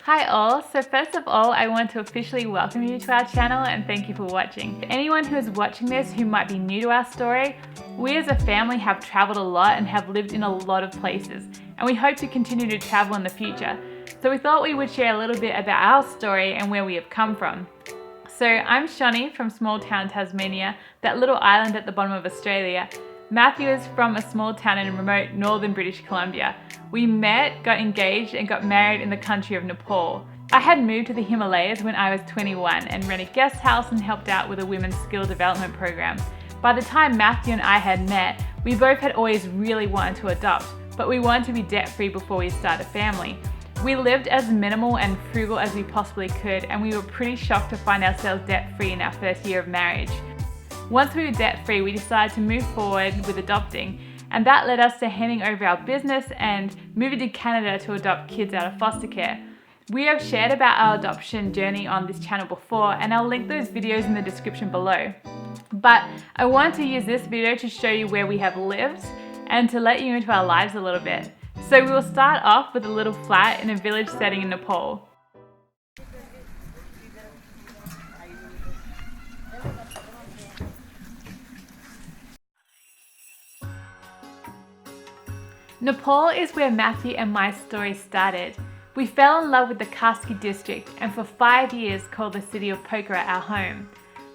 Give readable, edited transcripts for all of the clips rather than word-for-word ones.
Hi all, so first of all I want to officially welcome you to our channel and thank you for watching. For anyone who is watching this who might be new to our story, we as a family have travelled a lot and have lived in a lot of places, and we hope to continue to travel in the future. So we thought we would share a little bit about our story and where we have come from. So I'm Shani from small town Tasmania, that little island at the bottom of Australia. Matthew is from a small town in remote northern British Columbia. We met, got engaged and got married in the country of Nepal. I had moved to the Himalayas when I was 21 and ran a guest house and helped out with a women's skill development program. By the time Matthew and I had met, we both had always really wanted to adopt, but we wanted to be debt-free before we started a family. We lived as minimal and frugal as we possibly could, and we were pretty shocked to find ourselves debt-free in our first year of marriage. Once we were debt-free, we decided to move forward with adopting, and that led us to handing over our business and moving to Canada to adopt kids out of foster care. We have shared about our adoption journey on this channel before, and I'll link those videos in the description below. But I wanted to use this video to show you where we have lived and to let you into our lives a little bit. So we will start off with a little flat in a village setting in Nepal. Nepal is where Matthew and my story started. We fell in love with the Kaski district and for 5 years called the city of Pokhara our home.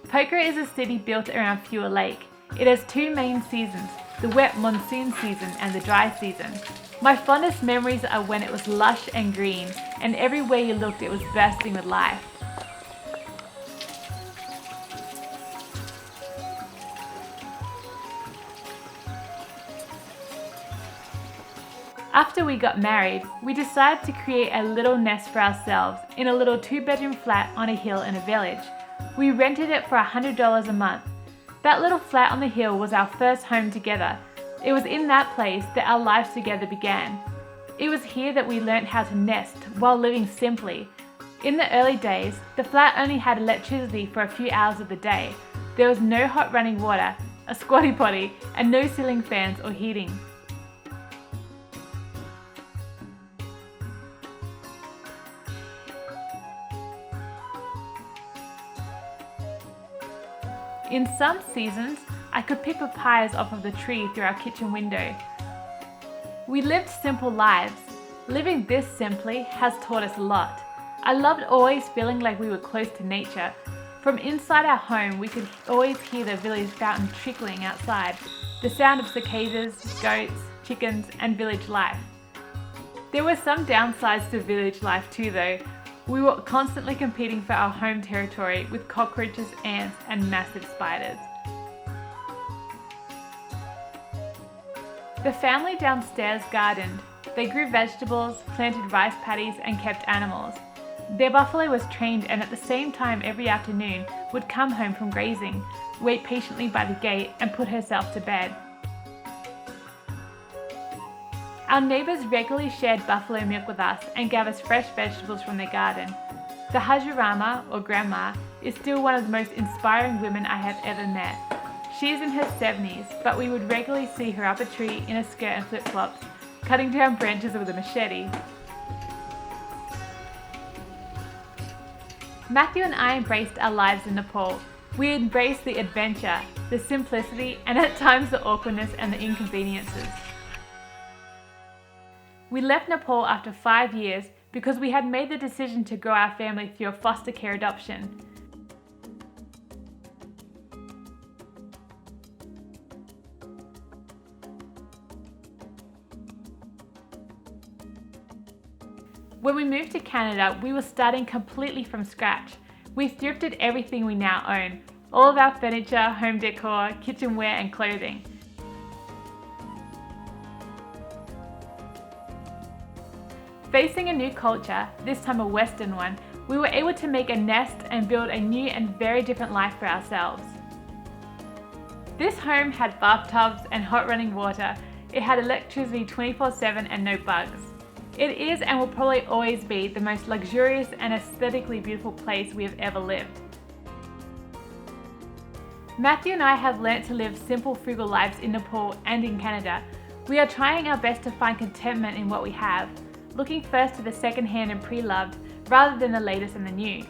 Pokhara is a city built around Fewer Lake. It has two main seasons, the wet monsoon season and the dry season. My fondest memories are when it was lush and green, and everywhere you looked it was bursting with life. After we got married, we decided to create a little nest for ourselves in a little 2-bedroom flat on a hill in a village. We rented it for $100 a month. That little flat on the hill was our first home together. It was in that place that our lives together began. It was here that we learnt how to nest while living simply. In the early days, the flat only had electricity for a few hours of the day. There was no hot running water, a squatty potty, and no ceiling fans or heating. In some seasons, I could pick papayas off of the tree through our kitchen window. We lived simple lives. Living this simply has taught us a lot. I loved always feeling like we were close to nature. From inside our home, we could always hear the village fountain trickling outside, the sound of cicadas, goats, chickens, and village life. There were some downsides to village life too though. We were constantly competing for our home territory with cockroaches, ants, and massive spiders. The family downstairs gardened. They grew vegetables, planted rice paddies, and kept animals. Their buffalo was trained and at the same time every afternoon would come home from grazing, wait patiently by the gate, and put herself to bed. Our neighbours regularly shared buffalo milk with us and gave us fresh vegetables from their garden. The Hajurama, or grandma, is still one of the most inspiring women I have ever met. She is in her 70s, but we would regularly see her up a tree in a skirt and flip-flops, cutting down branches with a machete. Matthew and I embraced our lives in Nepal. We embraced the adventure, the simplicity, and at times the awkwardness and the inconveniences. We left Nepal after 5 years because we had made the decision to grow our family through a foster care adoption. When we moved to Canada, we were starting completely from scratch. We thrifted everything we now own, all of our furniture, home decor, kitchenware, and clothing. Facing a new culture, this time a Western one, we were able to make a nest and build a new and very different life for ourselves. This home had bathtubs and hot running water. It had electricity 24/7 and no bugs. It is and will probably always be the most luxurious and aesthetically beautiful place we have ever lived. Matthew and I have learnt to live simple, frugal lives in Nepal and in Canada. We are trying our best to find contentment in what we have. looking first to the second-hand and pre-loved, rather than the latest and the new.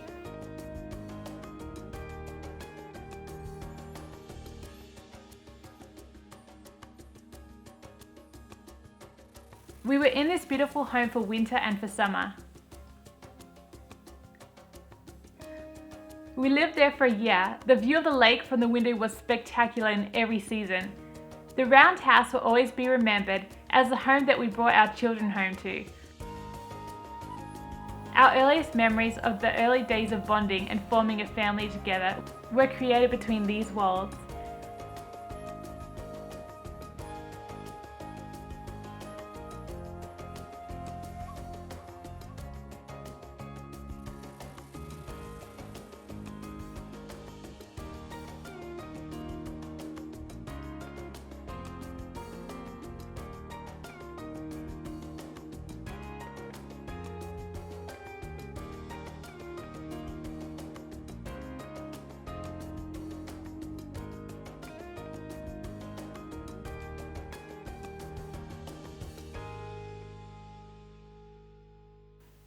We were in this beautiful home for winter and for summer. We lived there for a year. The view of the lake from the window was spectacular in every season. The round house will always be remembered as the home that we brought our children home to. Our earliest memories of the early days of bonding and forming a family together were created between these walls.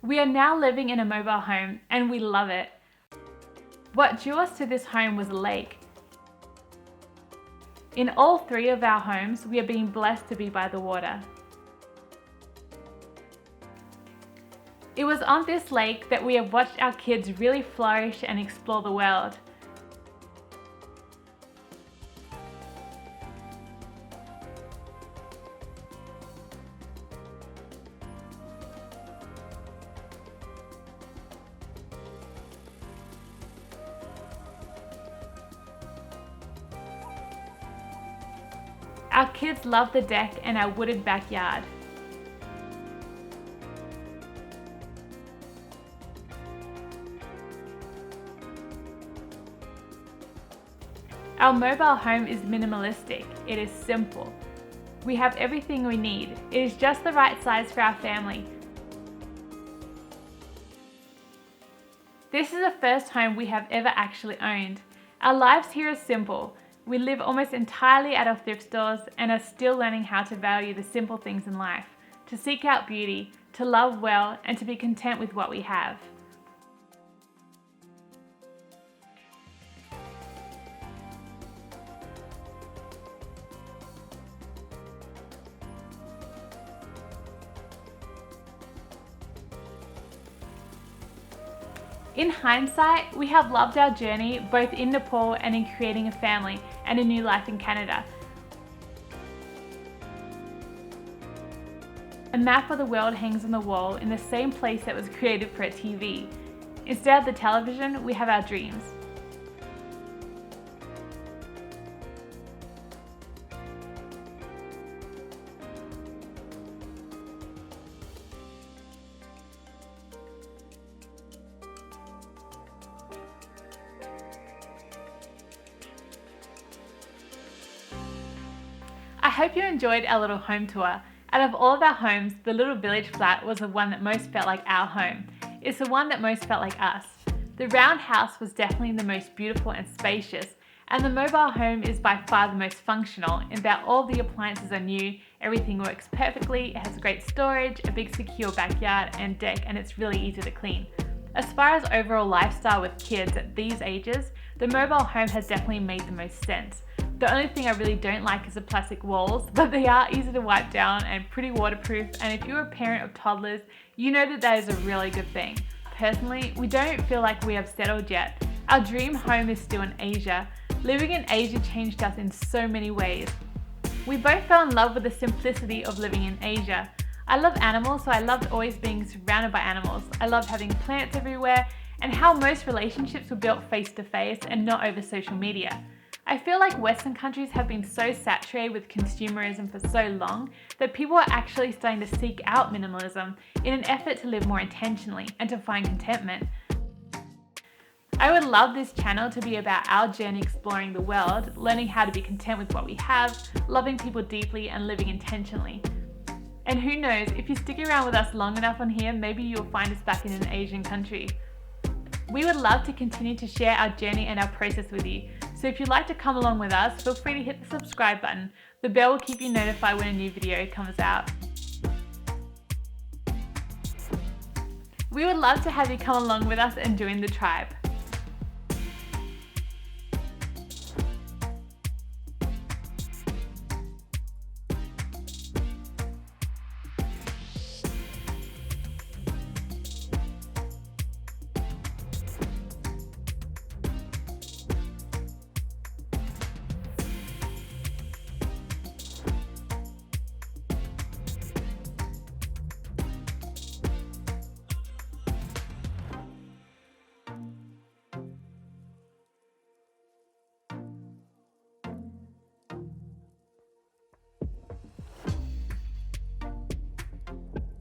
We are now living in a mobile home and we love it. What drew us to this home was a lake. In all three of our homes, we are being blessed to be by the water. It was on this lake that we have watched our kids really flourish and explore the world. Our kids love the deck and our wooded backyard. Our mobile home is minimalistic. It is simple. We have everything we need. It is just the right size for our family. This is the first home we have ever actually owned. Our lives here are simple. We live almost entirely out of thrift stores and are still learning how to value the simple things in life, to seek out beauty, to love well, and to be content with what we have. In hindsight, we have loved our journey both in Nepal and in creating a family and a new life in Canada. A map of the world hangs on the wall in the same place that was created for a TV. Instead of the television, we have our dreams. I hope you enjoyed our little home tour. Out of all of our homes, the little village flat was the one that most felt like our home. It's the one that most felt like us. The round house was definitely the most beautiful and spacious, and the mobile home is by far the most functional in that all the appliances are new, everything works perfectly, it has great storage, a big secure backyard and deck, and it's really easy to clean. As far as overall lifestyle with kids at these ages, the mobile home has definitely made the most sense. The only thing I really don't like is the plastic walls, but they are easy to wipe down and pretty waterproof, and if you're a parent of toddlers, you know that that is a really good thing. Personally, we don't feel like we have settled yet. Our dream home is still in Asia. Living in Asia changed us in so many ways. We both fell in love with the simplicity of living in Asia. I love animals, so I loved always being surrounded by animals. I loved having plants everywhere, and how most relationships were built face to face and not over social media. I feel like Western countries have been so saturated with consumerism for so long that people are actually starting to seek out minimalism in an effort to live more intentionally and to find contentment. I would love this channel to be about our journey exploring the world, learning how to be content with what we have, loving people deeply and living intentionally. And who knows, if you stick around with us long enough on here, maybe you'll find us back in an Asian country. We would love to continue to share our journey and our process with you. So if you'd like to come along with us, feel free to hit the subscribe button. The bell will keep you notified when a new video comes out. We would love to have you come along with us and join the tribe.